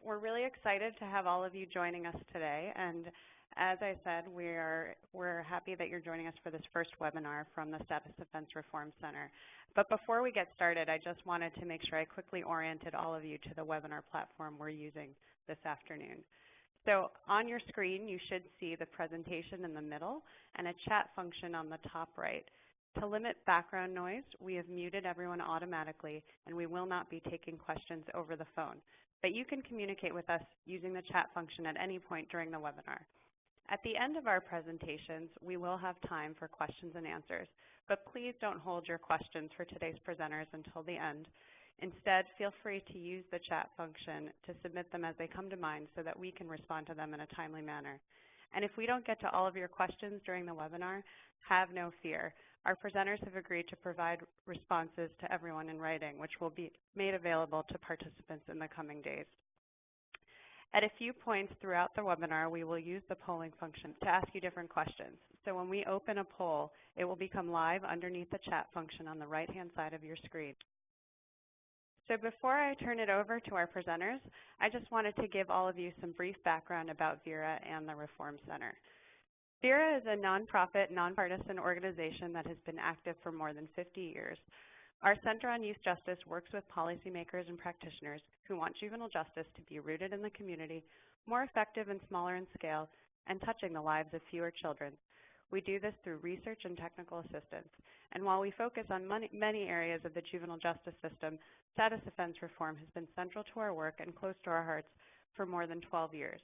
We're really excited to have all of you joining us today. And as I said, we're happy that you're joining us for this first webinar from the Status Offense Reform Center. But before we get started, I just wanted to make sure I quickly oriented all of you to the webinar platform we're using this afternoon. So on your screen, you should see the presentation in the middle and a chat function on the top right. To limit background noise, we have muted everyone automatically, and we will not be taking questions over the phone. But you can communicate with us using the chat function at any point during the webinar. At the end of our presentations, we will have time for questions and answers, but please don't hold your questions for today's presenters until the end. Instead, feel free to use the chat function to submit them as they come to mind so that we can respond to them in a timely manner. And if we don't get to all of your questions during the webinar, have no fear. Our presenters have agreed to provide responses to everyone in writing, which will be made available to participants in the coming days. At a few points throughout the webinar, we will use the polling function to ask you different questions. So when we open a poll, it will become live underneath the chat function on the right-hand side of your screen. So before I turn it over to our presenters, I just wanted to give all of you some brief background about Vera and the Reform Center. Vera is a nonprofit, nonpartisan organization that has been active for more than 50 years. Our Center on Youth Justice works with policymakers and practitioners who want juvenile justice to be rooted in the community, more effective and smaller in scale, and touching the lives of fewer children. We do this through research and technical assistance. And while we focus on many areas of the juvenile justice system, status offense reform has been central to our work and close to our hearts for more than 12 years.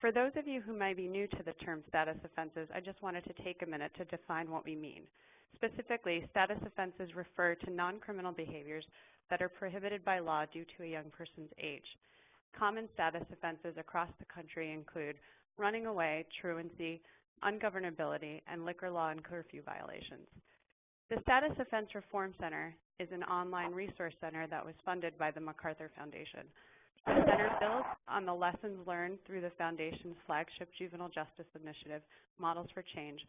For those of you who might be new to the term status offenses, I just wanted to take a minute to define what we mean. Specifically, status offenses refer to non-criminal behaviors that are prohibited by law due to a young person's age. Common status offenses across the country include running away, truancy, ungovernability, and liquor law and curfew violations. The Status Offense Reform Center is an online resource center that was funded by the MacArthur Foundation. The center builds on the lessons learned through the Foundation's flagship juvenile justice initiative, Models for Change,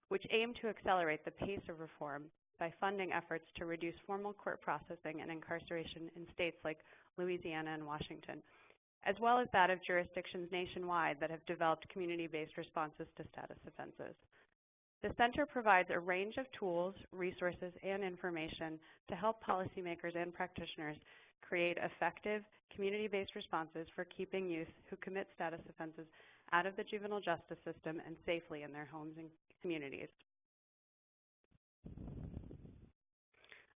which aim to accelerate the pace of reform by funding efforts to reduce formal court processing and incarceration in states like Louisiana and Washington, as well as that of jurisdictions nationwide that have developed community-based responses to status offenses. The center provides a range of tools, resources, and information to help policymakers and practitioners create effective, community-based responses for keeping youth who commit status offenses out of the juvenile justice system and safely in their homes and communities.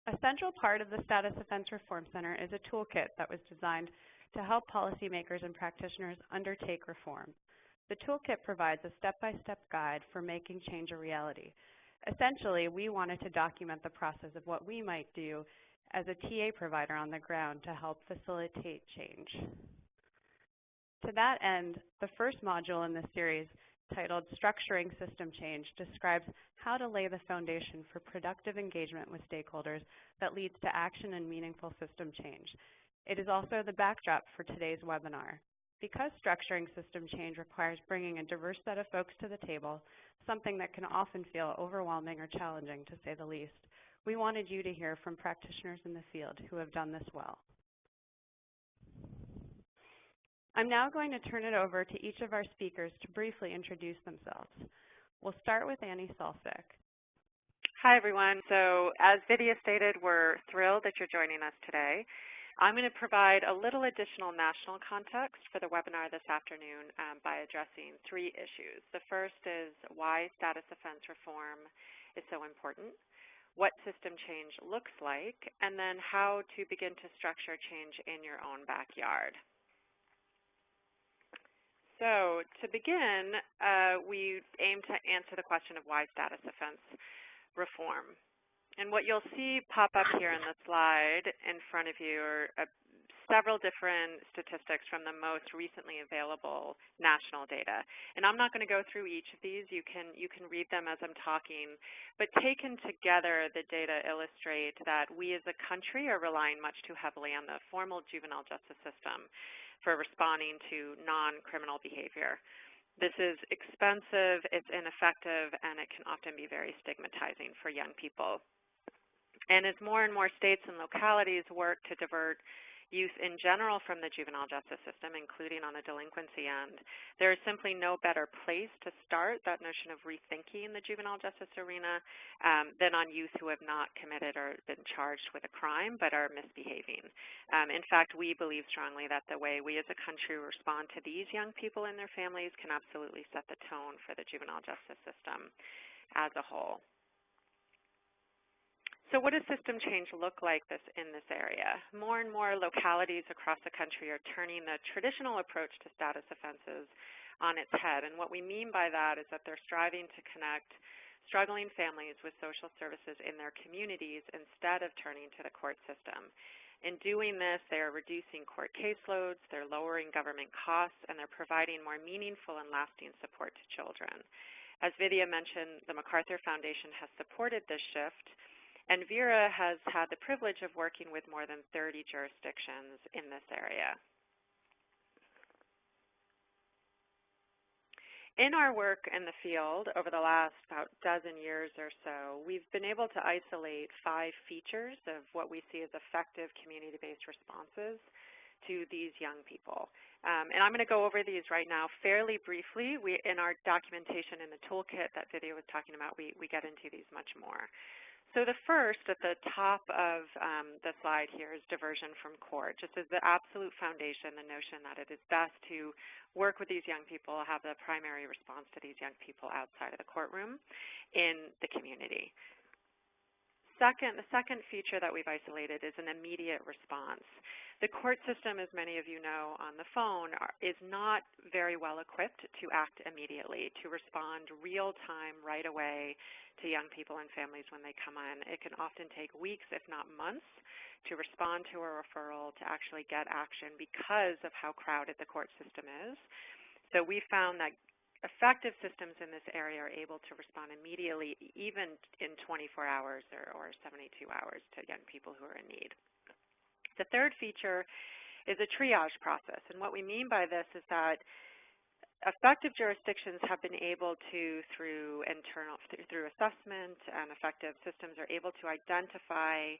A central part of the Status Offense Reform Center is a toolkit that was designed to help policymakers and practitioners undertake reform. The toolkit provides a step-by-step guide for making change a reality. Essentially, we wanted to document the process of what we might do as a TA provider on the ground to help facilitate change. To that end, the first module in this series, titled Structuring System Change, describes how to lay the foundation for productive engagement with stakeholders that leads to action and meaningful system change. It is also the backdrop for today's webinar. Because structuring system change requires bringing a diverse set of folks to the table, something that can often feel overwhelming or challenging to say the least, we wanted you to hear from practitioners in the field who have done this well. I'm now going to turn it over to each of our speakers to briefly introduce themselves. We'll start with Annie Salsick. Hi, everyone. So as Vidya stated, we're thrilled that you're joining us today. I'm going to provide a little additional national context for the webinar this afternoon by addressing three issues. The first is why status offense reform is so important, what system change looks like, and then how to begin to structure change in your own backyard. So to begin, we aim to answer the question of why status offense reform. And what you'll see pop up here in the slide in front of you are several different statistics from the most recently available national data. And I'm not going to go through each of these. You can read them as I'm talking. But taken together, the data illustrate that we as a country are relying much too heavily on the formal juvenile justice system for responding to non-criminal behavior. This is expensive, it's ineffective, and it can often be very stigmatizing for young people. And as more and more states and localities work to divert youth in general from the juvenile justice system, including on the delinquency end, there is simply no better place to start that notion of rethinking the juvenile justice arena than on youth who have not committed or been charged with a crime but are misbehaving. In fact, we believe strongly that the way we as a country respond to these young people and their families can absolutely set the tone for the juvenile justice system as a whole. So what does system change look like in this area? More and more localities across the country are turning the traditional approach to status offenses on its head. And what we mean by that is that they're striving to connect struggling families with social services in their communities instead of turning to the court system. In doing this, they are reducing court caseloads, they're lowering government costs, and they're providing more meaningful and lasting support to children. As Vidya mentioned, the MacArthur Foundation has supported this shift, and Vera has had the privilege of working with more than 30 jurisdictions in this area. In our work in the field over the last about dozen years or so, we've been able to isolate 5 features of what we see as effective community-based responses to these young people. And I'm going to go over these right now fairly briefly. In our documentation in the toolkit that Vidya was talking about, we get into these much more. So the first at the top of the slide here is diversion from court, just as the absolute foundation, the notion that it is best to work with these young people, have the primary response to these young people outside of the courtroom in the community. The second feature that we've isolated is an immediate response. The court system, as many of you know on the phone, is not very well equipped to act immediately, to respond real time, right away to young people and families when they come in. It can often take weeks, if not months, to respond to a referral, to actually get action because of how crowded the court system is. So we found that effective systems in this area are able to respond immediately, even in 24 hours or 72 hours to young people who are in need. The third feature is a triage process, and what we mean by this is that effective jurisdictions have been able to, through assessment and effective systems, are able to identify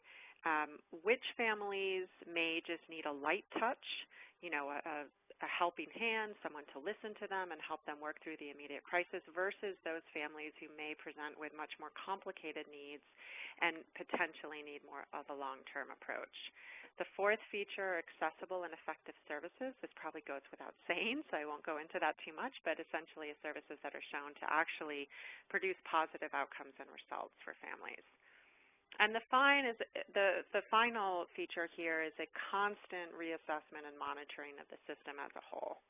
which families may just need a light touch, a helping hand, someone to listen to them and help them work through the immediate crisis, versus those families who may present with much more complicated needs and potentially need more of a long-term approach. The fourth feature, accessible and effective services, this probably goes without saying, so I won't go into that too much, but essentially services that are shown to actually produce positive outcomes and results for families. And the final feature here is a constant reassessment and monitoring of the system as a whole.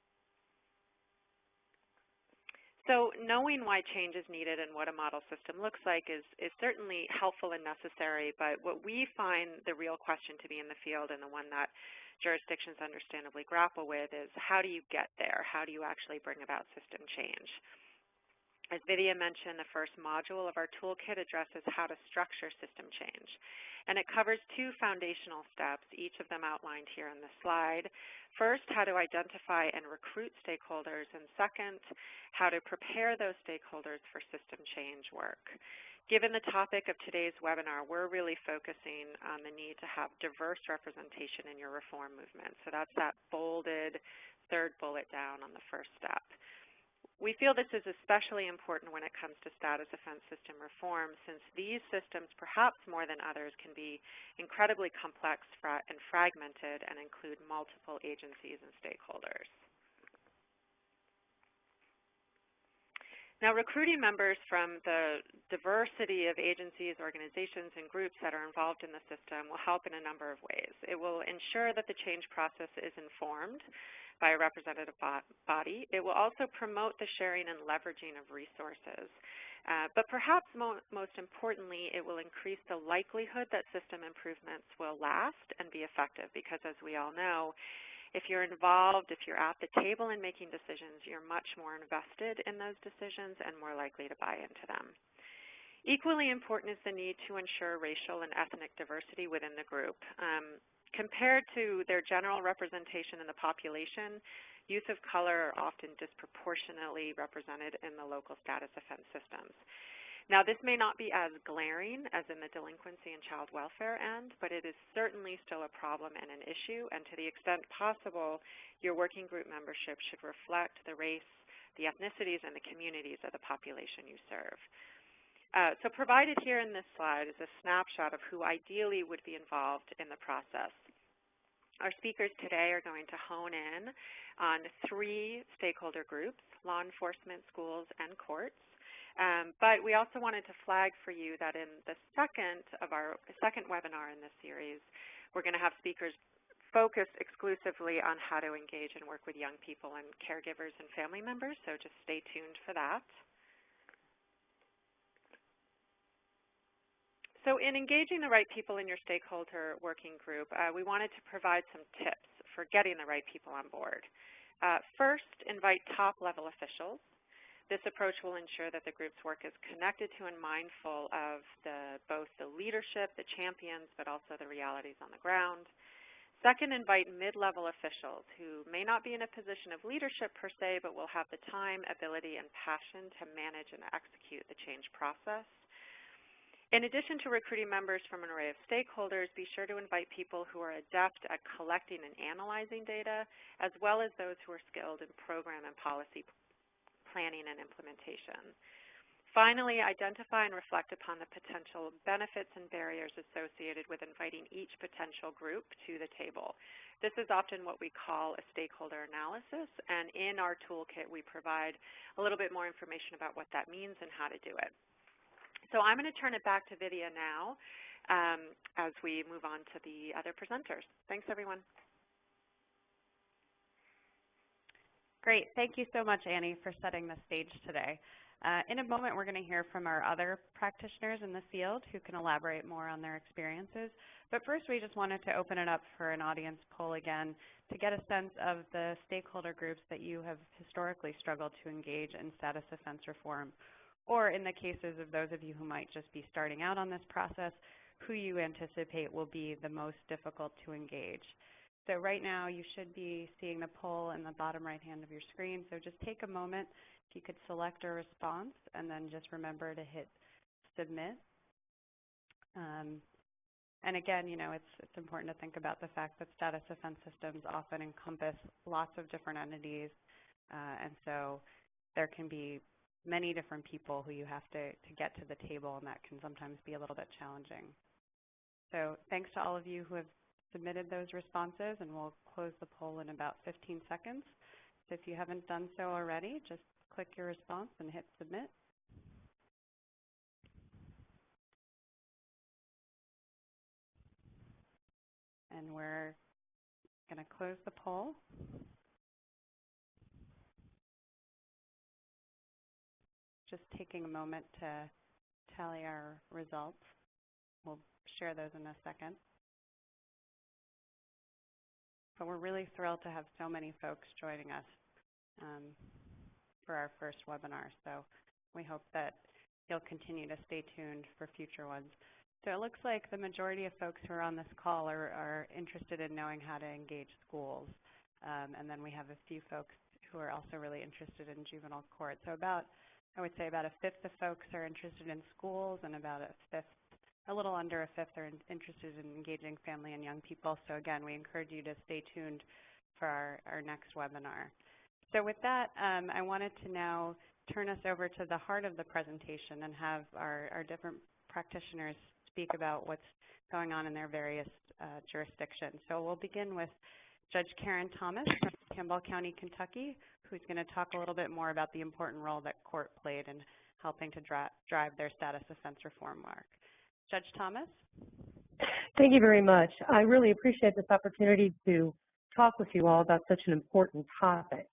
So knowing why change is needed and what a model system looks like is certainly helpful and necessary, but what we find the real question to be in the field, and the one that jurisdictions understandably grapple with, is how do you get there? How do you actually bring about system change? As Vidya mentioned, the first module of our toolkit addresses how to structure system change. And it covers 2 foundational steps, each of them outlined here in the slide. First, how to identify and recruit stakeholders, and second, how to prepare those stakeholders for system change work. Given the topic of today's webinar, we're really focusing on the need to have diverse representation in your reform movement. So that's that bolded third bullet down on the first step. We feel this is especially important when it comes to status offense system reform, since these systems, perhaps more than others, can be incredibly complex and fragmented and include multiple agencies and stakeholders. Now, recruiting members from the diversity of agencies, organizations, and groups that are involved in the system will help in a number of ways. It will ensure that the change process is informed by a representative body. It will also promote the sharing and leveraging of resources. But perhaps most importantly, it will increase the likelihood that system improvements will last and be effective, because as we all know, if you're involved, if you're at the table in making decisions, you're much more invested in those decisions and more likely to buy into them. Equally important is the need to ensure racial and ethnic diversity within the group. Compared to their general representation in the population, youth of color are often disproportionately represented in the local status offense systems. Now, this may not be as glaring as in the delinquency and child welfare end, but it is certainly still a problem and an issue, and to the extent possible, your working group membership should reflect the race, the ethnicities, and the communities of the population you serve. So provided here in this slide is a snapshot of who ideally would be involved in the process. Our speakers today are going to hone in on 3 stakeholder groups: law enforcement, schools, and courts. But we also wanted to flag for you that in the second webinar in this series, we're going to have speakers focus exclusively on how to engage and work with young people and caregivers and family members, so just stay tuned for that. So in engaging the right people in your stakeholder working group, we wanted to provide some tips for getting the right people on board. First, invite top-level officials. This approach will ensure that the group's work is connected to and mindful of both the leadership, the champions, but also the realities on the ground. Second, invite mid-level officials who may not be in a position of leadership per se, but will have the time, ability, and passion to manage and execute the change process. In addition to recruiting members from an array of stakeholders, be sure to invite people who are adept at collecting and analyzing data, as well as those who are skilled in program and policy planning and implementation. Finally, identify and reflect upon the potential benefits and barriers associated with inviting each potential group to the table. This is often what we call a stakeholder analysis, and in our toolkit we provide a little bit more information about what that means and how to do it. So I'm going to turn it back to Vidya now as we move on to the other presenters. Thanks, everyone. Great. Thank you so much, Annie, for setting the stage today. In a moment, we're going to hear from our other practitioners in the field who can elaborate more on their experiences. But first, we just wanted to open it up for an audience poll again to get a sense of the stakeholder groups that you have historically struggled to engage in status offense reform, or in the cases of those of you who might just be starting out on this process, who you anticipate will be the most difficult to engage. So right now, you should be seeing the poll in the bottom right hand of your screen. So just take a moment, if you could select a response, and then just remember to hit submit. And again, you know, it's important to think about the fact that status offense systems often encompass lots of different entities, and so there can be many different people who you have to get to the table, and that can sometimes be a little bit challenging. So thanks to all of you who have submitted those responses, and we'll close the poll in about 15 seconds. So if you haven't done so already, just click your response and hit submit. And we're going to close the poll. Just taking a moment to tally our results. We'll share those in a second. But we're really thrilled to have so many folks joining us for our first webinar. So we hope that you'll continue to stay tuned for future ones. So it looks like the majority of folks who are on this call are interested in knowing how to engage schools. And then we have a few folks who are also really interested in juvenile court. So I would say about a fifth of folks are interested in schools, and about a little under a fifth are interested in engaging family and young people. So again, we encourage you to stay tuned for our next webinar. So with that, I wanted to now turn us over to the heart of the presentation and have our different practitioners speak about what's going on in their various jurisdictions. So we'll begin with Judge Karen Thomas from Campbell County, Kentucky, who's going to talk a little bit more about the important role that court played in helping to drive their status offense reform work. Judge Thomas? Thank you very much. I really appreciate this opportunity to talk with you all about such an important topic.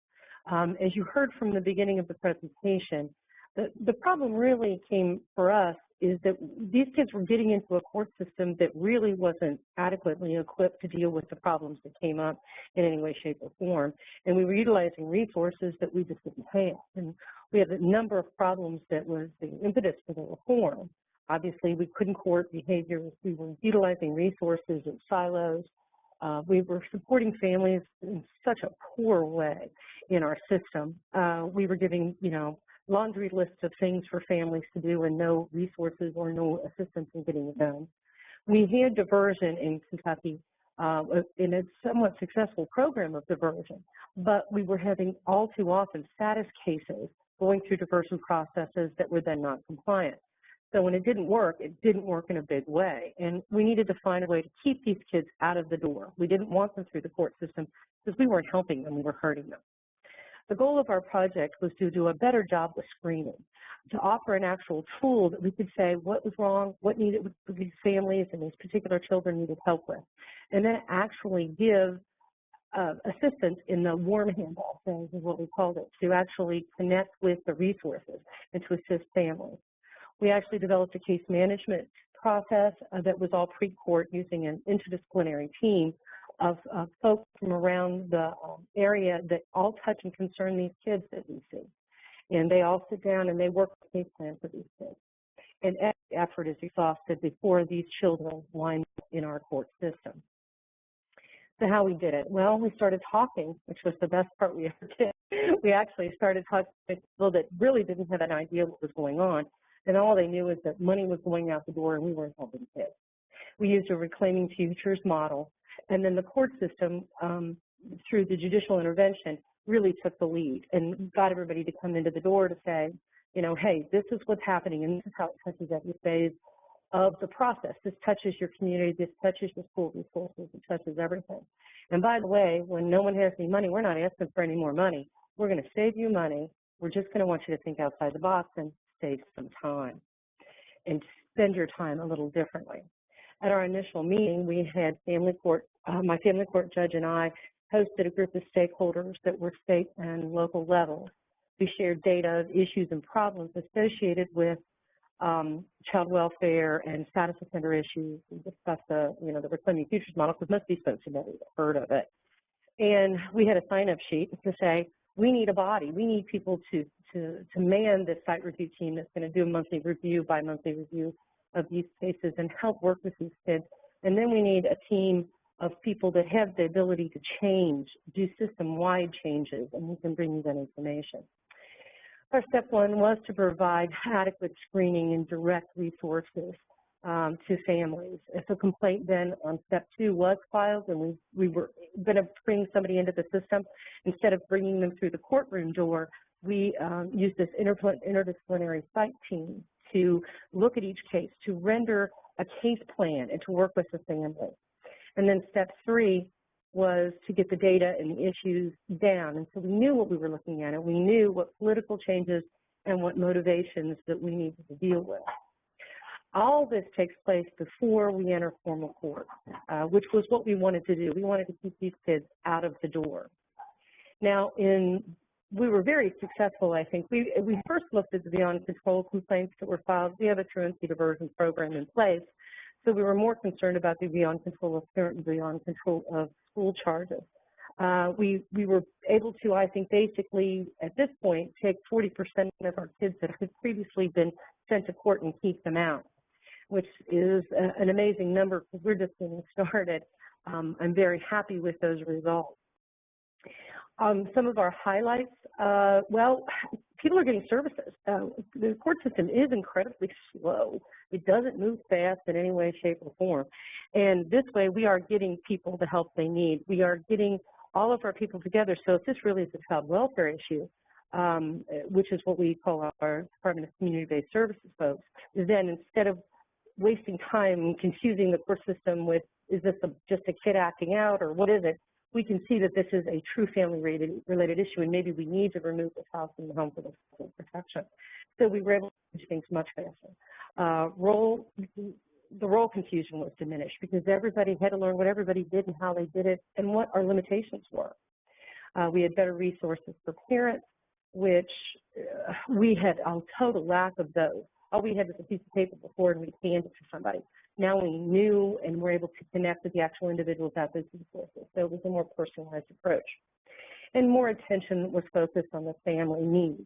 As you heard from the beginning of the presentation, the problem really came for us is that these kids were getting into a court system that really wasn't adequately equipped to deal with the problems that came up in any way, shape, or form. And we were utilizing resources that we just didn't have. And we had a number of problems that was the impetus for the reform. Obviously, we couldn't court behaviors. We were utilizing resources in silos. We were supporting families in such a poor way in our system. We were giving, laundry list of things for families to do and no resources or no assistance in getting it done. We had diversion in Kentucky in a somewhat successful program of diversion, but we were having all too often status cases going through diversion processes that were then not compliant. So when it didn't work in a big way. And we needed to find a way to keep these kids out of the door. We didn't want them through the court system because we weren't helping them, we were hurting them. The goal of our project was to do a better job with screening, to offer an actual tool that we could say what was wrong, what needed these families and these particular children needed help with, and then actually give assistance in the warm handoff phase is what we called it, to actually connect with the resources and to assist families. We actually developed a case management process that was all pre-court using an interdisciplinary team of folks from around the area that all touch and concern these kids that we see. And they all sit down and they work a case plan for these kids. And every effort is exhausted before these children wind up in our court system. So how we did it? Well, we started talking, which was the best part we ever did. We actually started talking to people that really didn't have an idea what was going on. And all they knew is that money was going out the door and we weren't helping kids. We used a Reclaiming Futures model. And then the court system, through the judicial intervention, really took the lead and got everybody to come into the door to say, you know, hey, this is what's happening and this is how it touches every phase of the process. This touches your community, this touches your school resources, it touches everything. And by the way, when no one has any money, we're not asking for any more money. We're going to save you money. We're just going to want you to think outside the box and save some time and spend your time a little differently. At our initial meeting, we had family court, my family court judge and I hosted a group of stakeholders that were state and local levels. We shared data of issues and problems associated with child welfare and status offender issues. We discussed the Reclaiming Futures model because most of these folks had never heard of it. And we had a sign-up sheet to say, we need a body. We need people to man this site review team that's going to do a monthly review, bi-monthly review of these cases and help work with these kids. And then we need a team of people that have the ability to change, do system-wide changes, and we can bring you that information. Our step one was to provide adequate screening and direct resources to families. If a complaint then on step two was filed and we were going to bring somebody into the system, instead of bringing them through the courtroom door, we used this interdisciplinary site team to look at each case, to render a case plan and to work with the family. And then step three was to get the data and the issues down. And so we knew what we were looking at, and we knew what political changes and what motivations that we needed to deal with. All this takes place before we enter formal court, which was what we wanted to do. We wanted to keep these kids out of the door. Now, we were very successful, I think. We first looked at the beyond control complaints that were filed. We have a truancy diversion program in place, so we were more concerned about the beyond control of parent and beyond control of school charges. We were able to, I think, basically at this point take 40% of our kids that had previously been sent to court and keep them out, which is an amazing number because we're just getting started. I'm very happy with those results. Some of our highlights, well, people are getting services. The court system is incredibly slow. It doesn't move fast in any way, shape, or form. And this way, we are getting people the help they need. We are getting all of our people together. So if this really is a child welfare issue, which is what we call our Department of Community-Based Services folks, then instead of wasting time and confusing the court system with, is this just a kid acting out or what is it, we can see that this is a true family-related issue, and maybe we need to remove the child from the home for the protection. So we were able to do things much faster. The role confusion was diminished because everybody had to learn what everybody did and how they did it and what our limitations were. We had better resources for parents, which we had a total lack of those. All we had was a piece of paper before and we'd hand it to somebody. Now we knew and were able to connect with the actual individuals at those resources. So it was a more personalized approach. And more attention was focused on the family needs,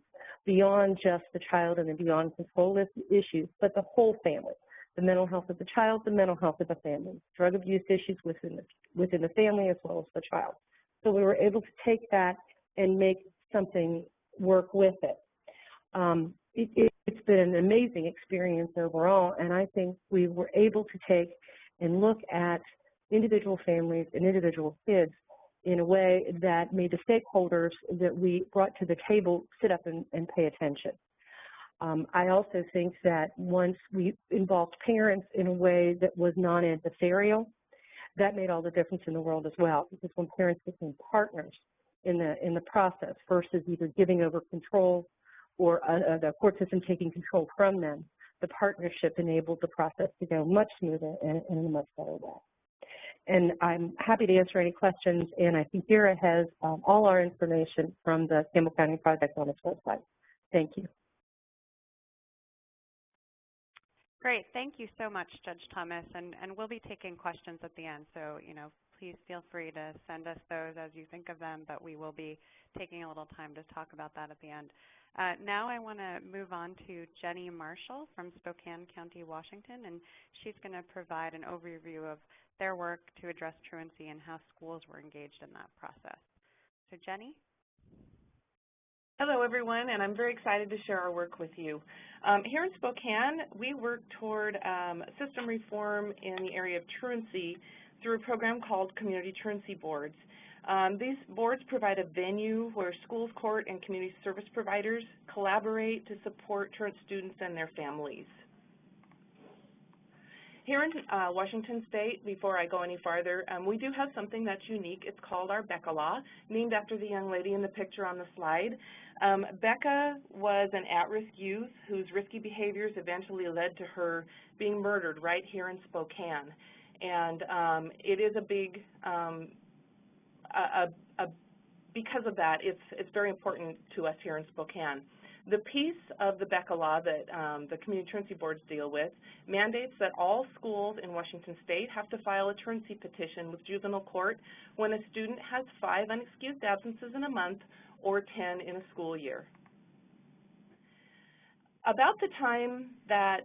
beyond just the child and the beyond control issues, but the whole family, the mental health of the child, the mental health of the family, drug abuse issues within the family as well as the child. So we were able to take that and make something work with it. It's been an amazing experience overall, and I think we were able to take and look at individual families and individual kids in a way that made the stakeholders that we brought to the table sit up and pay attention. I also think that once we involved parents in a way that was non-adversarial, that made all the difference in the world as well, because when parents became partners in the process versus either giving over control or the court system taking control from them, the partnership enabled the process to go much smoother and in a much better way. And I'm happy to answer any questions, and I think Vera has all our information from the Campbell County Project on its website. Thank you. Great. Thank you so much, Judge Thomas. And we'll be taking questions at the end. So, please feel free to send us those as you think of them, but we will be taking a little time to talk about that at the end. Now I want to move on to Jenny Marshall from Spokane County, Washington, and she's going to provide an overview of their work to address truancy and how schools were engaged in that process. So, Jenny? Hello, everyone, and I'm very excited to share our work with you. Here in Spokane, we work toward system reform in the area of truancy through a program called Community Truancy Boards. These boards provide a venue where schools, court, and community service providers collaborate to support truant students and their families. Here in Washington State, before I go any farther, we do have something that's unique. It's called our Becca Law, named after the young lady in the picture on the slide. Becca was an at-risk youth whose risky behaviors eventually led to her being murdered right here in Spokane. And it is a big, because of that, it's very important to us here in Spokane. The piece of the Becca Law that the community truancy boards deal with mandates that all schools in Washington State have to file a truancy petition with juvenile court when a student has 5 unexcused absences in a month or 10 in a school year. About the time that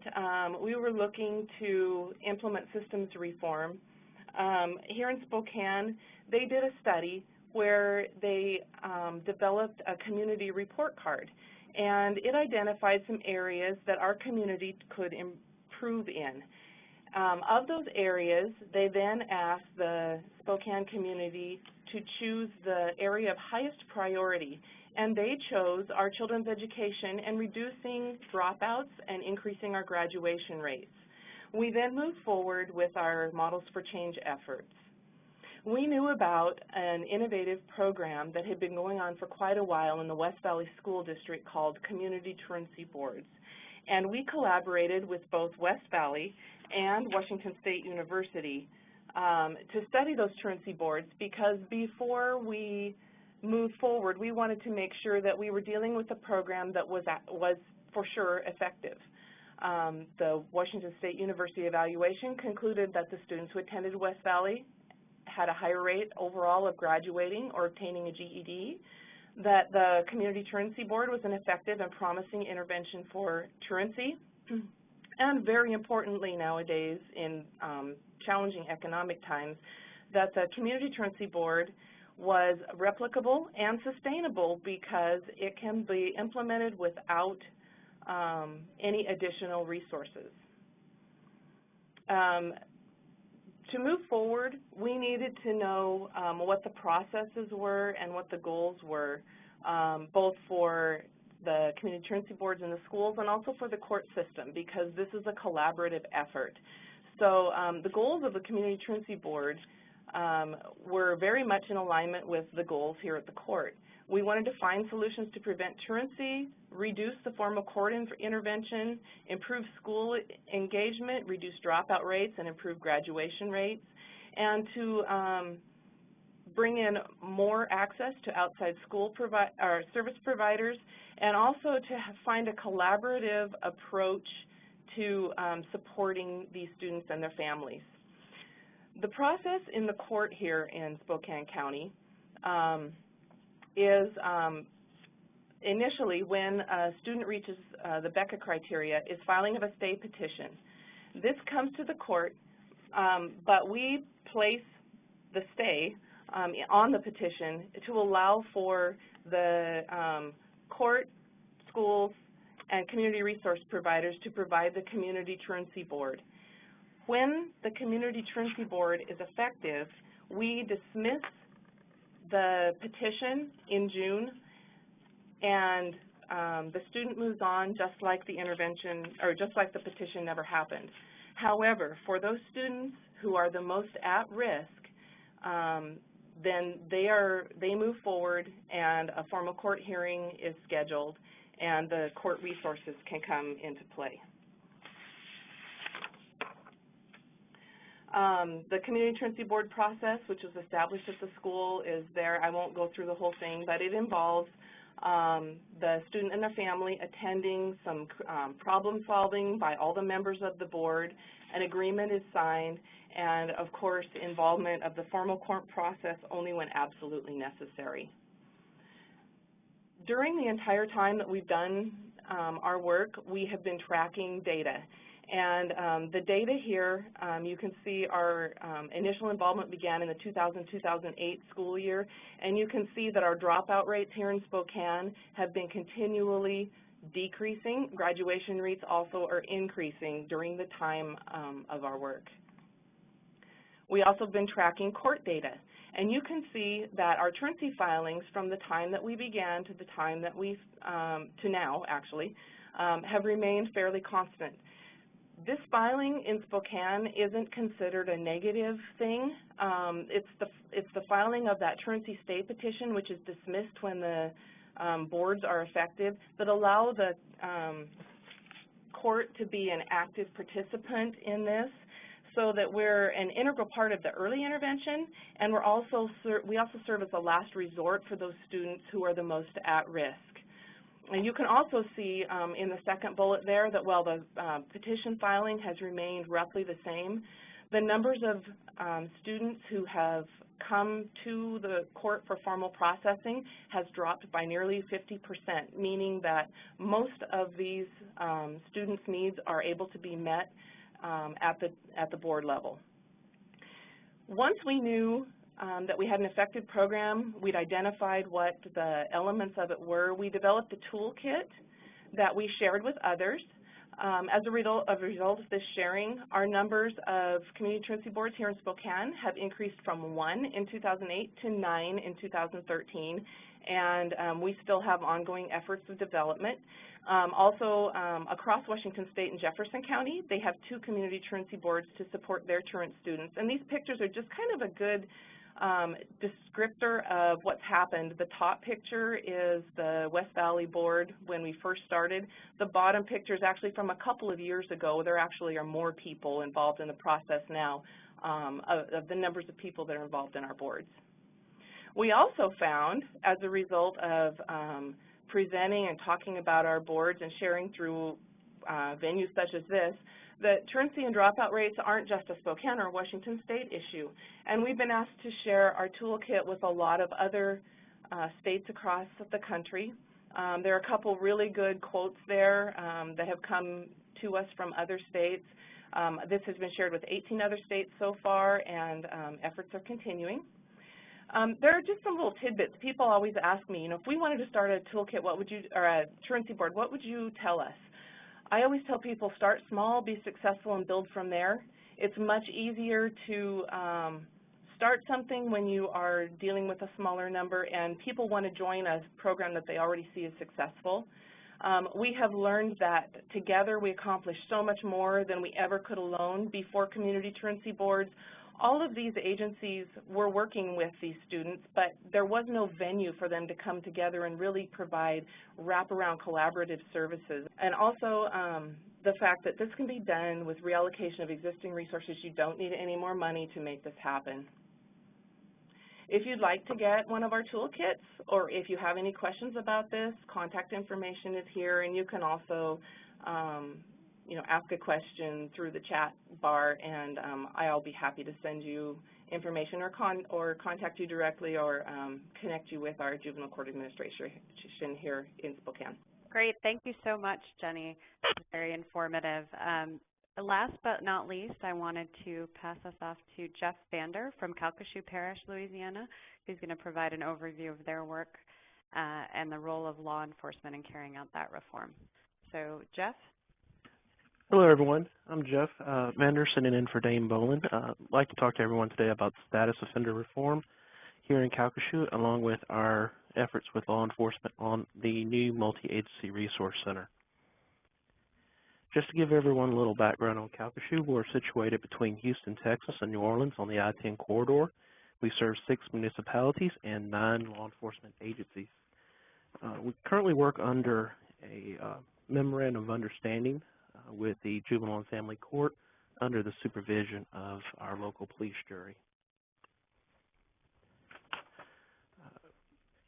we were looking to implement systems reform, here in Spokane, they did a study where they developed a community report card. And it identified some areas that our community could improve in. Of those areas, they then asked the Spokane community to choose the area of highest priority, and they chose our children's education and reducing dropouts and increasing our graduation rates. We then moved forward with our Models for Change efforts. We knew about an innovative program that had been going on for quite a while in the West Valley School District called Community Truancy Boards. And we collaborated with both West Valley and Washington State University to study those truancy boards, because before we moved forward, we wanted to make sure that we were dealing with a program that was for sure effective. The Washington State University evaluation concluded that the students who attended West Valley had a higher rate overall of graduating or obtaining a GED, that the Community Truancy Board was an effective and promising intervention for truancy, and very importantly nowadays in challenging economic times, that the Community Truancy Board was replicable and sustainable because it can be implemented without any additional resources. To move forward, we needed to know what the processes were and what the goals were, both for the community truancy boards in the schools and also for the court system, because this is a collaborative effort. So the goals of the community truancy board were very much in alignment with the goals here at the court. We wanted to find solutions to prevent truancy, reduce the formal court intervention, improve school engagement, reduce dropout rates, and improve graduation rates, and to bring in more access to outside school service providers, and also to find a collaborative approach to supporting these students and their families. The process in the court here in Spokane County is initially, when a student reaches the BECA criteria, is filing of a stay petition. This comes to the court, but we place the stay on the petition to allow for the court, schools, and community resource providers to provide the Community Truancy Board. When the Community Truancy Board is effective, we dismiss the petition in June, and the student moves on just like the intervention, or just like the petition never happened. However, for those students who are the most at risk, then they move forward and a formal court hearing is scheduled and the court resources can come into play. The Community Truancy Board process, which was established at the school, is there. I won't go through the whole thing, but it involves the student and their family attending some problem solving by all the members of the board. An agreement is signed, and of course involvement of the formal court process only when absolutely necessary. During the entire time that we've done our work, we have been tracking data. And the data here, you can see our initial involvement began in the 2000-2008 school year, and you can see that our dropout rates here in Spokane have been continually decreasing. Graduation rates also are increasing during the time of our work. We also have been tracking court data, and you can see that our truancy filings from the time that we began to the time that we've, to now actually, have remained fairly constant. This filing in Spokane isn't considered a negative thing. It's the filing of that truancy stay petition, which is dismissed when the boards are effective, that allow the court to be an active participant in this, so that we're an integral part of the early intervention, and we also serve as a last resort for those students who are the most at risk. And you can also see in the second bullet there that while the petition filing has remained roughly the same, the numbers of students who have come to the court for formal processing has dropped by nearly 50%, meaning that most of these students' needs are able to be met at the board level. Once we knew that we had an effective program, we'd identified what the elements of it were, we developed a toolkit that we shared with others. As a result of this sharing, our numbers of community truancy boards here in Spokane have increased from 1 in 2008 to 9 in 2013, and we still have ongoing efforts of development. Also, across Washington State and Jefferson County, they have 2 community truancy boards to support their truant students, and these pictures are just kind of a good descriptor of what's happened. The top picture is the West Valley board when we first started. The bottom picture is actually from a couple of years ago. There actually are more people involved in the process now of the numbers of people that are involved in our boards. We also found, as a result of presenting and talking about our boards and sharing through venues such as this, that truancy and dropout rates aren't just a Spokane or Washington State issue. And we've been asked to share our toolkit with a lot of other states across the country. There are a couple really good quotes there that have come to us from other states. This has been shared with 18 other states so far, and efforts are continuing. There are just some little tidbits. People always ask me, if we wanted to start a toolkit, what would you, or a truancy board, what would you tell us? I always tell people, start small, be successful, and build from there. It's much easier to start something when you are dealing with a smaller number and people want to join a program that they already see as successful. We have learned that together we accomplish so much more than we ever could alone. Before community truancy boards, all of these agencies were working with these students, but there was no venue for them to come together and really provide wraparound collaborative services. And also the fact that this can be done with reallocation of existing resources. You don't need any more money to make this happen. If you'd like to get one of our toolkits, or if you have any questions about this, contact information is here, and you can also ask a question through the chat bar, and I'll be happy to send you information or contact you directly or connect you with our juvenile court administration here in Spokane. Great. Thank you so much, Jenny. This is very informative. Last but not least, I wanted to pass us off to Jeff Vander from Calcasieu Parish, Louisiana, who's going to provide an overview of their work and the role of law enforcement in carrying out that reform. So, Jeff? Hello, everyone. I'm Jeff Vander, sitting in for Dane Boland. I'd like to talk to everyone today about status offender reform here in Calcasieu, along with our efforts with law enforcement on the new multi-agency resource center. Just to give everyone a little background on Calcasieu, we're situated between Houston, Texas, and New Orleans on the I-10 corridor. We serve 6 municipalities and 9 law enforcement agencies. We currently work under a memorandum of understanding with the Juvenile and Family Court under the supervision of our local police jury.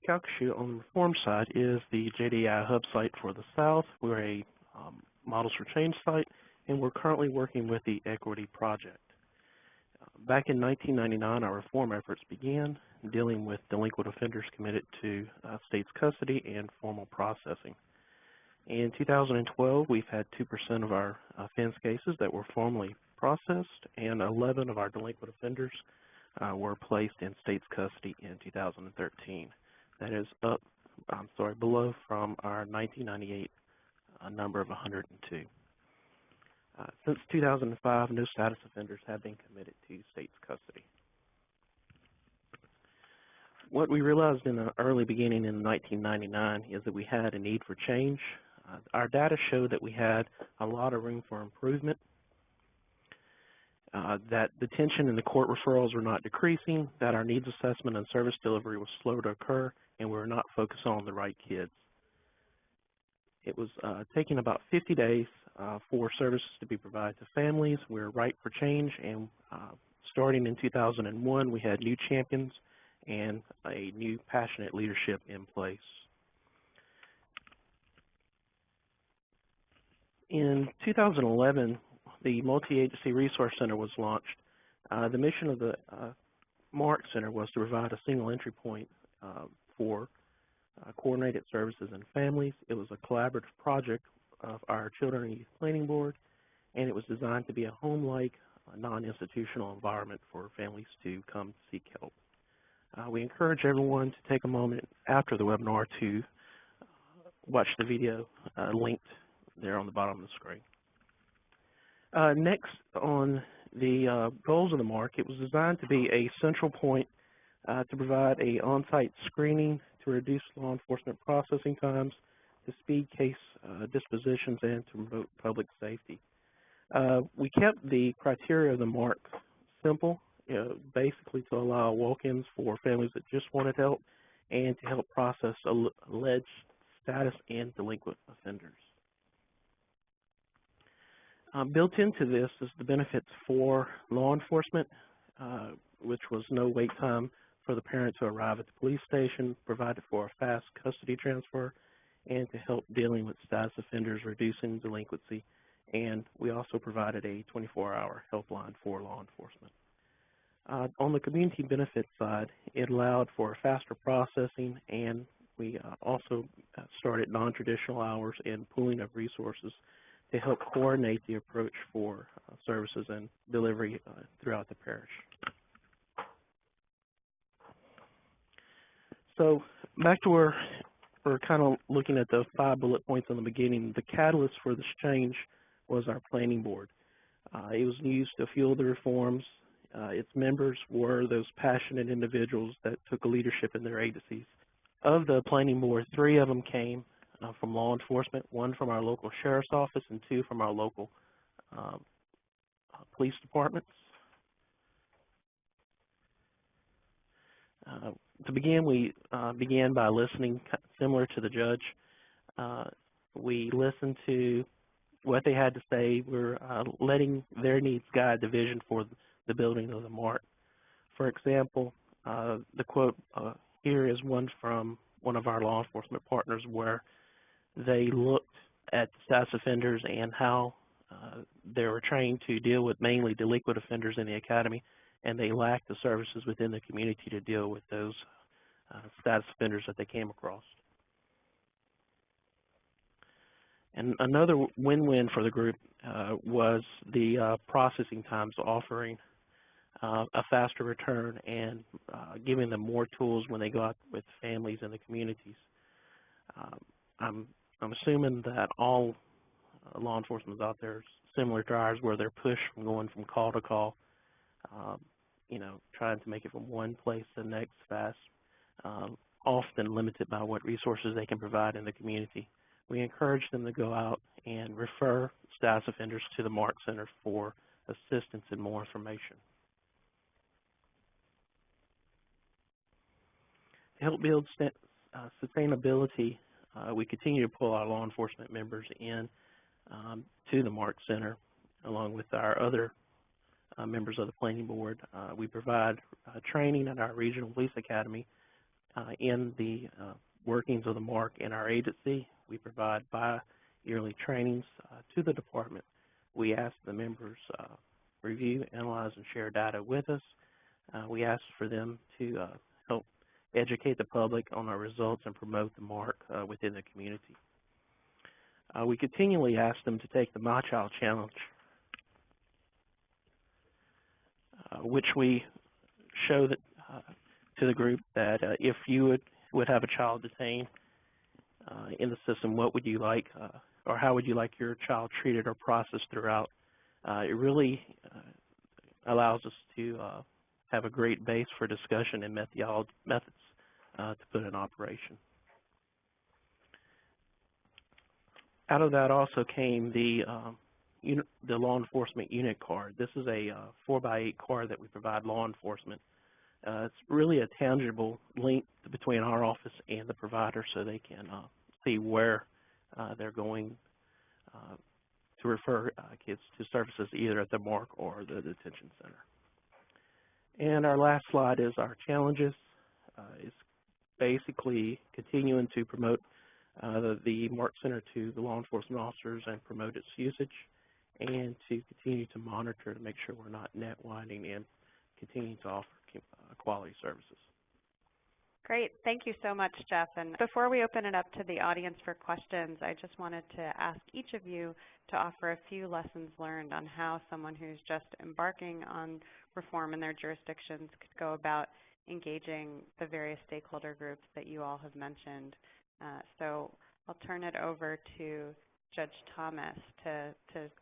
Calcasieu on the reform side is the JDI hub site for the South. We're a Models for Change site, and we're currently working with the Equity Project. Back in 1999, our reform efforts began dealing with delinquent offenders committed to state's custody and formal processing. In 2012, we've had 2% of our offense cases that were formally processed, and 11 of our delinquent offenders were placed in state's custody in 2013. That is below from our 1998 number of 102. Since 2005, no status offenders have been committed to state's custody. What we realized in the early beginning in 1999 is that we had a need for change. Our data showed that we had a lot of room for improvement, that the tension in the court referrals were not decreasing, that our needs assessment and service delivery was slow to occur, and we were not focused on the right kids. It was taking about 50 days for services to be provided to families. We were ripe for change, and starting in 2001, we had new champions and a new passionate leadership in place. In 2011, the Multi-Agency Resource Center was launched. The mission of the MARC Center was to provide a single entry point for coordinated services and families. It was a collaborative project of our Children and Youth Planning Board, and it was designed to be a home-like, non-institutional environment for families to come seek help. We encourage everyone to take a moment after the webinar to watch the video linked there on the bottom of the screen. Next, on the goals of the MARC, it was designed to be a central point to provide an on-site screening to reduce law enforcement processing times, to speed case dispositions, and to promote public safety. We kept the criteria of the MARC simple, basically to allow walk-ins for families that just wanted help and to help process alleged status and delinquent offenders. Built into this is the benefits for law enforcement, which was no wait time for the parent to arrive at the police station, provided for a fast custody transfer, and to help dealing with status offenders, reducing delinquency. And we also provided a 24-hour helpline for law enforcement. On the community benefits side, it allowed for faster processing, and we also started non-traditional hours and pooling of resources to help coordinate the approach for services and delivery throughout the parish. So back to where we're kind of looking at the 5 bullet points in the beginning. The catalyst for this change was our planning board. It was used to fuel the reforms. Its members were those passionate individuals that took a leadership in their agencies. Of the planning board, 3 of them came from law enforcement, 1 from our local sheriff's office, and 2 from our local police departments. To begin, we began by listening, similar to the judge. We listened to what they had to say. We're letting their needs guide the vision for the building of the MARC. For example, the quote here is one from one of our law enforcement partners where they looked at status offenders and how they were trained to deal with mainly delinquent offenders in the academy, and they lacked the services within the community to deal with those status offenders that they came across. And another win-win for the group was the processing times, offering a faster return and giving them more tools when they go out with families and the communities. I'm assuming that all law enforcement out there similar to ours, where they're pushed from going from call to call, trying to make it from one place to the next fast, often limited by what resources they can provide in the community. We encourage them to go out and refer status offenders to the MARC Center for assistance and more information. To help build sustainability, we continue to pull our law enforcement members in to the MARC Center, along with our other members of the planning board. We provide training at our regional police academy in the workings of the MARC and our agency. We provide bi-yearly trainings to the department. We ask the members review, analyze, and share data with us. We ask for them to help educate the public on our results and promote the MARC within the community. We continually ask them to take the My Child Challenge, which we show that to the group that if you would have a child detained in the system, what would you like, or how would you like your child treated or processed throughout? It really allows us to have a great base for discussion and methods to put in operation. Out of that also came the law enforcement unit card. This is a 4x8 card that we provide law enforcement. It's really a tangible link between our office and the provider, so they can see where they're going to refer kids to services either at the MARC or the detention center. And our last slide is our challenges. It's basically continuing to promote the MARC Center to the law enforcement officers and promote its usage, and to continue to monitor to make sure we're not net winding and continuing to offer quality services. Great. Thank you so much, Jeff. And before we open it up to the audience for questions, I just wanted to ask each of you to offer a few lessons learned on how someone who's just embarking on reform in their jurisdictions could go about engaging the various stakeholder groups that you all have mentioned. So I'll turn it over to Judge Thomas to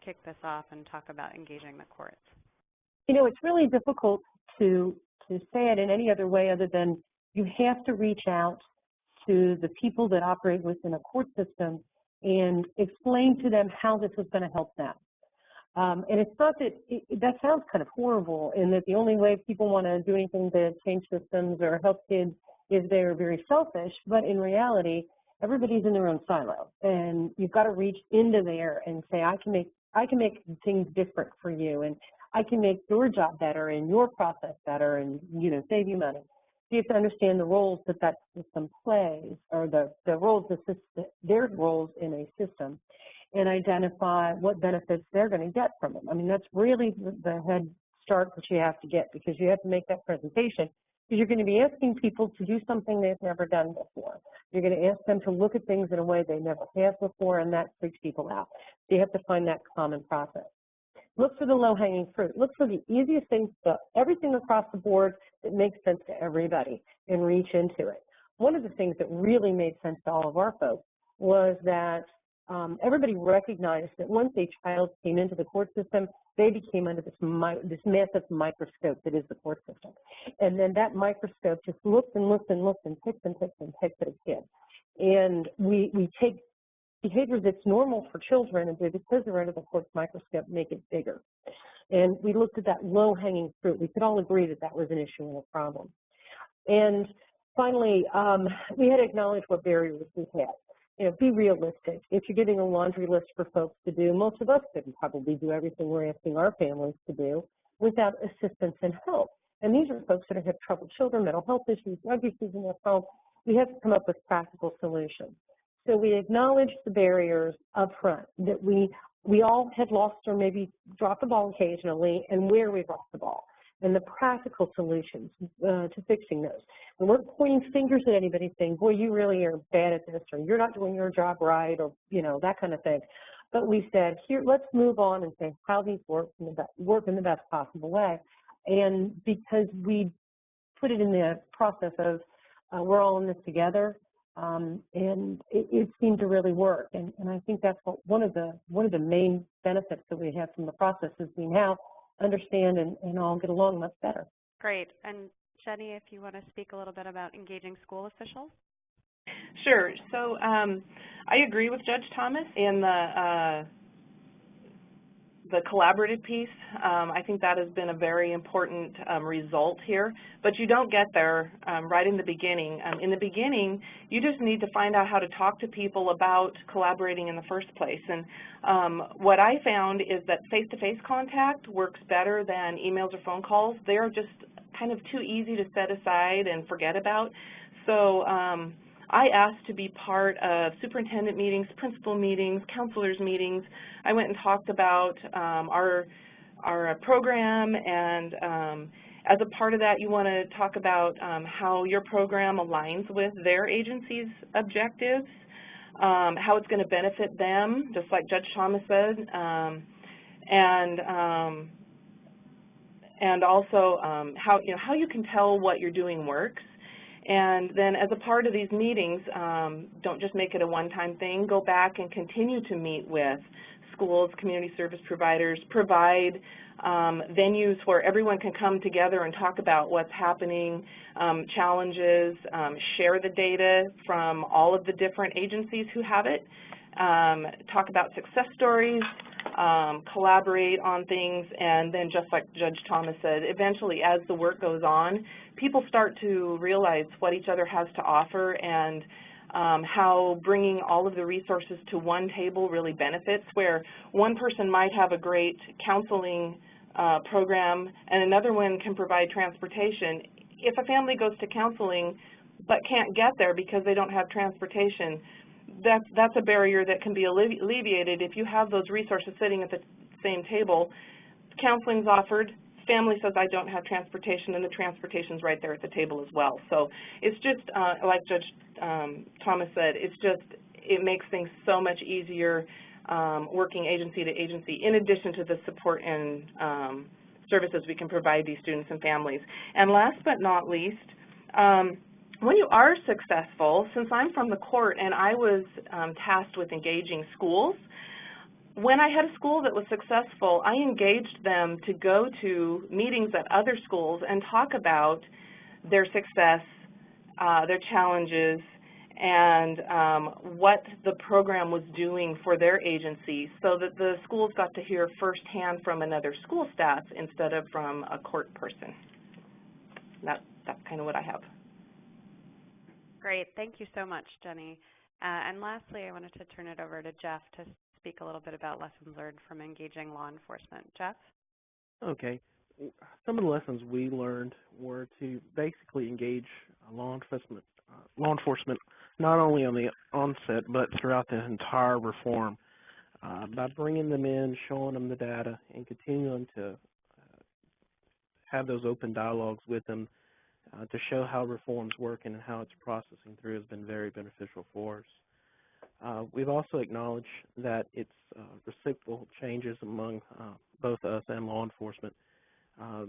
kick this off and talk about engaging the courts. You know, it's really difficult to say it in any other way other than you have to reach out to the people that operate within a court system and explain to them how this is going to help them. And it's not that, that sounds kind of horrible, in that the only way people want to do anything to change systems or help kids is they're very selfish, but in reality, everybody's in their own silo, and you've got to reach into there and say, I can make things different for you, and I can make your job better and your process better, and save you money. So you have to understand the roles that system plays, or the roles, their roles in a system, and identify what benefits they're going to get from it. I mean, that's really the head start that you have to get, because you have to make that presentation, because you're going to be asking people to do something they've never done before. You're going to ask them to look at things in a way they never have before, and that freaks people out. So you have to find that common process. Look for the low-hanging fruit. Look for the easiest things, everything across the board that makes sense to everybody, and reach into it. One of the things that really made sense to all of our folks was that everybody recognized that once a child came into the court system, they became under this massive microscope that is the court system. And then that microscope just looked and looked and looked and picks and picks and picks at a kid. And we take behavior that's normal for children, and because they're under the court's microscope, make it bigger. And we looked at that low-hanging fruit. We could all agree that that was an issue and a problem. And finally, we had to acknowledge what barriers we had. Be realistic. If you're getting a laundry list for folks to do, most of us couldn't probably do everything we're asking our families to do without assistance and help. And these are folks that have troubled children, mental health issues, drug issues in their home. We have to come up with practical solutions. So we acknowledged the barriers up front, that we all had lost or maybe dropped the ball occasionally, and where we've lost the ball, and the practical solutions to fixing those. We weren't pointing fingers at anybody saying, boy, you really are bad at this, or you're not doing your job right, or that kind of thing. But we said, here, let's move on and say how these work in the best possible way. And because we put it in the process of we're all in this together, and it seemed to really work. And I think that's one of the main benefits that we have from the process is we now understand and all get along much better. Great. And Jenny, if you want to speak a little bit about engaging school officials. Sure. So I agree with Judge Thomas in the collaborative piece. I think that has been a very important result here, but you don't get there right in the beginning. In the beginning, you just need to find out how to talk to people about collaborating in the first place. And what I found is that face-to-face contact works better than emails or phone calls. They're just kind of too easy to set aside and forget about. So I asked to be part of superintendent meetings, principal meetings, counselors meetings. I went and talked about our program, and as a part of that, you want to talk about how your program aligns with their agency's objectives, how it's going to benefit them, just like Judge Thomas said, and also how you can tell what you're doing works. And then as a part of these meetings, don't just make it a one-time thing. Go back and continue to meet with schools, community service providers, provide venues where everyone can come together and talk about what's happening, challenges, share the data from all of the different agencies who have it, talk about success stories, collaborate on things, and then just like Judge Thomas said, eventually as the work goes on, people start to realize what each other has to offer and how bringing all of the resources to one table really benefits, where one person might have a great counseling program and another one can provide transportation. If a family goes to counseling but can't get there because they don't have transportation, that's a barrier that can be alleviated if you have those resources sitting at the same table. Counseling's offered, family says I don't have transportation, and the transportation's right there at the table as well. So it's just, like Judge Thomas said, it makes things so much easier working agency to agency, in addition to the support and services we can provide these students and families. And last but not least, when you are successful, since I'm from the court and I was tasked with engaging schools, when I had a school that was successful, I engaged them to go to meetings at other schools and talk about their success, their challenges, and what the program was doing for their agency, so that the schools got to hear firsthand from another school staff instead of from a court person. That's kind of what I have. Great. Thank you so much, Jenny. And lastly, I wanted to turn it over to Jeff to speak a little bit about lessons learned from engaging law enforcement. Jeff? Okay. Some of the lessons we learned were to basically engage law enforcement not only on the onset but throughout the entire reform by bringing them in, showing them the data, and continuing to have those open dialogues with them to show how reform's working and how it's processing through has been very beneficial for us. We've also acknowledged that it's reciprocal changes among both us and law enforcement.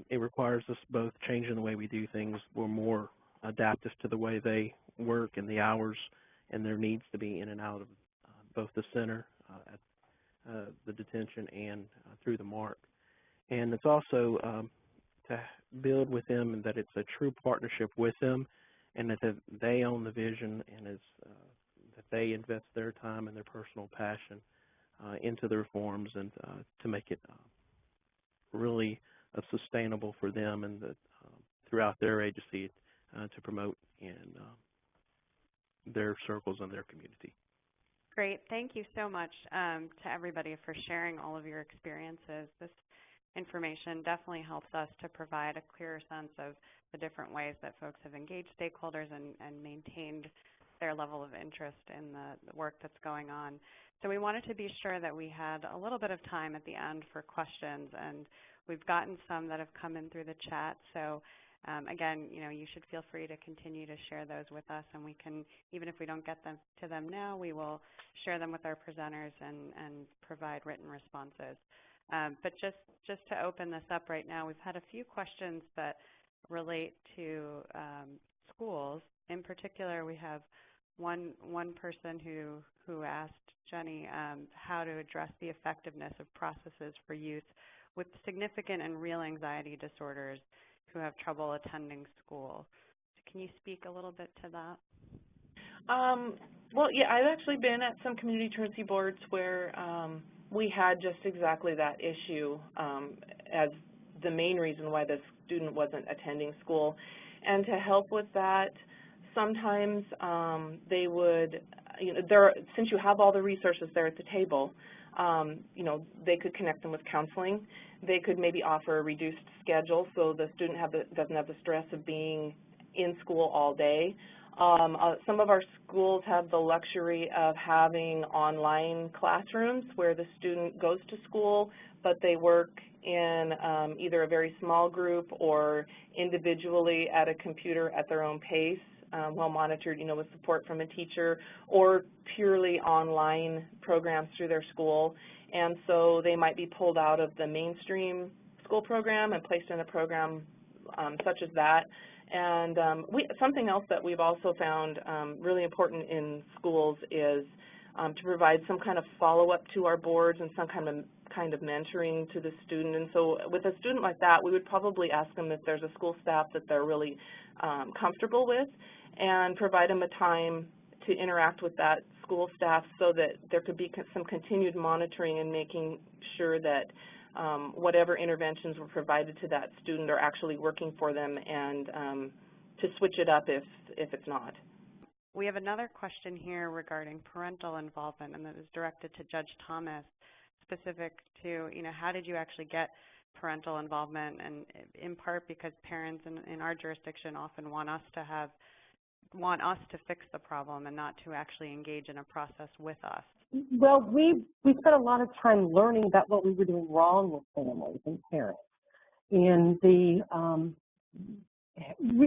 It requires us both changing the way we do things. We're more adaptive to the way they work and the hours and their needs to be in and out of both the center, at the detention, and through the MARC. And it's also to build with them and that it's a true partnership with them, and that they own the vision, and that they invest their time and their personal passion into the reforms, and to make it really sustainable for them and throughout their agency to promote in their circles and their community. Great. Thank you so much to everybody for sharing all of your experiences. This information definitely helps us to provide a clearer sense of the different ways that folks have engaged stakeholders and maintained their level of interest in the work that's going on. So we wanted to be sure that we had a little bit of time at the end for questions, and we've gotten some that have come in through the chat. So again, you should feel free to continue to share those with us, and we can, even if we don't get to them now, we will share them with our presenters and provide written responses. But just to open this up right now, we've had a few questions that relate to schools. In particular, we have one person who asked Jenny how to address the effectiveness of processes for youth with significant and real anxiety disorders who have trouble attending school. Can you speak a little bit to that? Well, yeah, I've actually been at some community truancy boards where we had just exactly that issue as the main reason why the student wasn't attending school. And to help with that, sometimes they would, since you have all the resources there at the table, they could connect them with counseling. They could maybe offer a reduced schedule so the student doesn't have the stress of being in school all day. Some of our schools have the luxury of having online classrooms where the student goes to school, but they work in either a very small group or individually at a computer at their own pace, well monitored, with support from a teacher, or purely online programs through their school. And so they might be pulled out of the mainstream school program and placed in a program such as that. And something else that we've also found really important in schools is to provide some kind of follow-up to our boards and some kind of mentoring to the student. And so with a student like that, we would probably ask them if there's a school staff that they're really comfortable with, and provide them a time to interact with that school staff so that there could be some continued monitoring and making sure that whatever interventions were provided to that student are actually working for them, and to switch it up if it's not. We have another question here regarding parental involvement, and that is directed to Judge Thomas, specific to, how did you actually get parental involvement, and in part because parents in our jurisdiction often want us to fix the problem and not to actually engage in a process with us. Well, we spent a lot of time learning about what we were doing wrong with families and parents, and we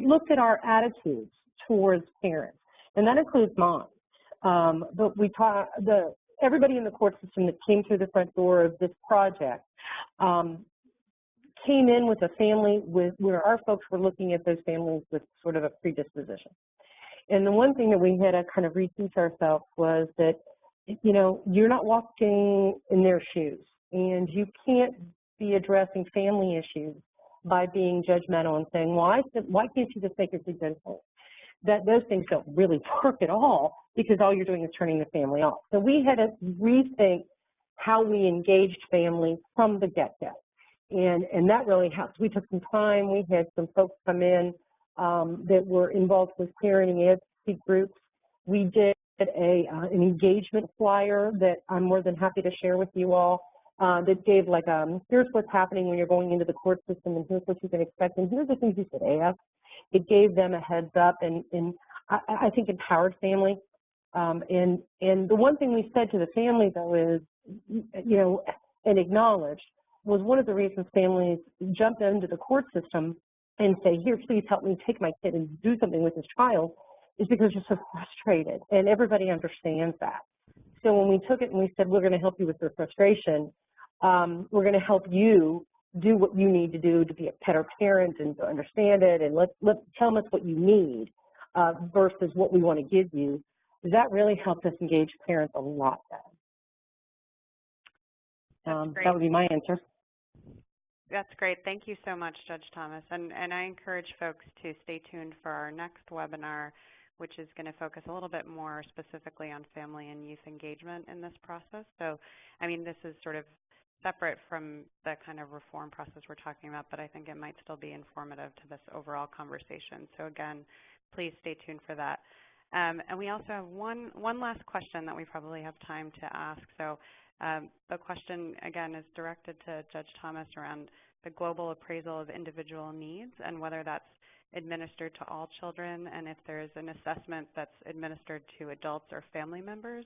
looked at our attitudes towards parents, and that includes mine. But everybody in the court system that came through the front door of this project came in with a family where our folks were looking at those families with sort of a predisposition. And the one thing that we had to kind of reteach ourselves was that, you're not walking in their shoes, and you can't be addressing family issues by being judgmental and saying, why can't you just make a decision? Those things don't really work at all, because all you're doing is turning the family off. So we had to rethink how we engaged families from the get-go, and that really helped. We took some time. We had some folks come in that were involved with parenting advocacy groups. We did an engagement flyer that I'm more than happy to share with you all that gave here's what's happening when you're going into the court system, and here's what you can expect, and here's the things you should ask. It gave them a heads up, and I think empowered families. And the one thing we said to the family, though, is, and acknowledged, was one of the reasons families jumped into the court system and say, here, please help me take my kid and do something with this child, is because you're so frustrated, and everybody understands that. So when we took it and we said, we're going to help you with your frustration, we're going to help you do what you need to do to be a better parent and to understand it, and tell us what you need versus what we want to give you. That really helped us engage parents a lot better. That would be my answer. That's great. Thank you so much, Judge Thomas. And I encourage folks to stay tuned for our next webinar, which is going to focus a little bit more specifically on family and youth engagement in this process. So, this is sort of separate from the kind of reform process we're talking about, but I think it might still be informative to this overall conversation. So again, please stay tuned for that. And we also have one last question that we probably have time to ask. So the question, again, is directed to Judge Thomas around the global appraisal of individual needs and whether that's administered to all children, and if there's an assessment that's administered to adults or family members,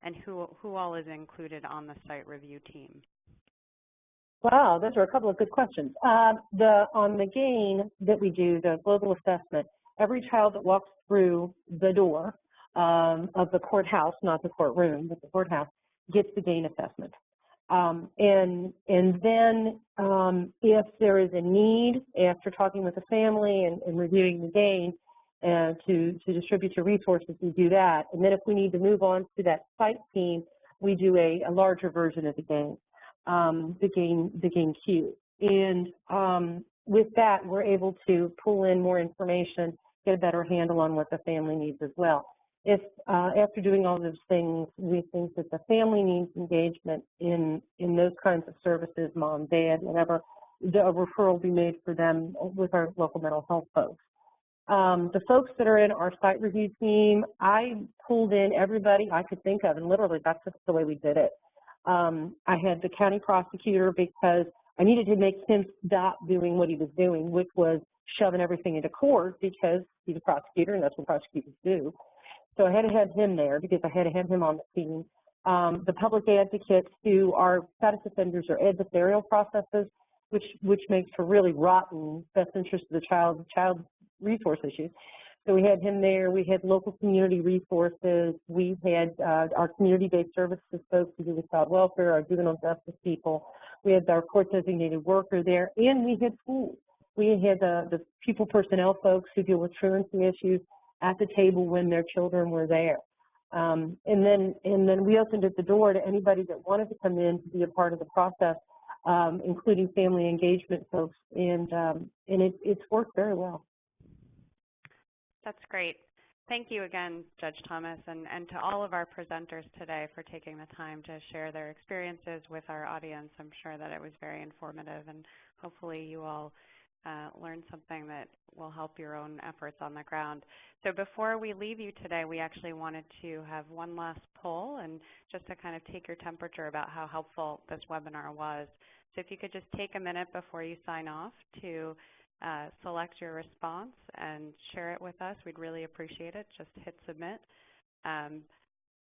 and who all is included on the site review team. Wow, those are a couple of good questions. On the GAIN that we do, the global assessment, every child that walks through the door of the courthouse, not the courtroom, but the courthouse, gets the GAIN assessment. And then if there is a need, after talking with the family and reviewing the GAIN, and to distribute your resources, we do that. And then if we need to move on to that site team, we do a larger version of the game, the game queue. And with that, we're able to pull in more information, get a better handle on what the family needs as well. If after doing all those things, we think that the family needs engagement in those kinds of services, mom, dad, whatever, a referral will be made for them with our local mental health folks. The folks that are in our site review team, I pulled in everybody I could think of, and literally that's just the way we did it. I had the county prosecutor because I needed to make him stop doing what he was doing, which was shoving everything into court because he's a prosecutor and that's what prosecutors do. So I had to have him there because I had to have him on the team. The public advocates who are status offenders or adversarial processes, which makes for really rotten best interest of the child resource issues. So we had him there. We had local community resources. We had our community-based services folks who do with child welfare, our juvenile justice people. We had our court-designated worker there, and we had schools. We had the pupil personnel folks who deal with truancy issues at the table when their children were there. And then we opened up the door to anybody that wanted to come in to be a part of the process, including family engagement folks, and it's worked very well. That's great. Thank you again, Judge Thomas, and to all of our presenters today for taking the time to share their experiences with our audience. I'm sure that it was very informative, and hopefully you all learned something that will help your own efforts on the ground. So before we leave you today, we actually wanted to have one last poll and just to kind of take your temperature about how helpful this webinar was. So if you could just take a minute before you sign off to select your response and share it with us. We'd really appreciate it. Just hit submit.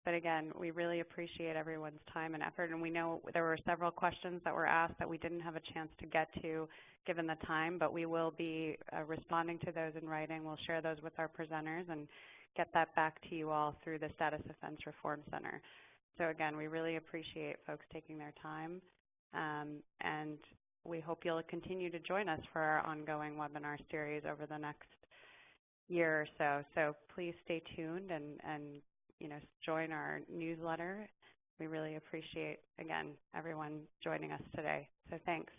But again, we really appreciate everyone's time and effort, and we know there were several questions that were asked that we didn't have a chance to get to given the time, but we will be responding to those in writing. We'll share those with our presenters and get that back to you all through the Status Offense Reform Center. So again, we really appreciate folks taking their time, and we hope you'll continue to join us for our ongoing webinar series over the next year or so. So please stay tuned and join our newsletter. We really appreciate, again, everyone joining us today. So thanks.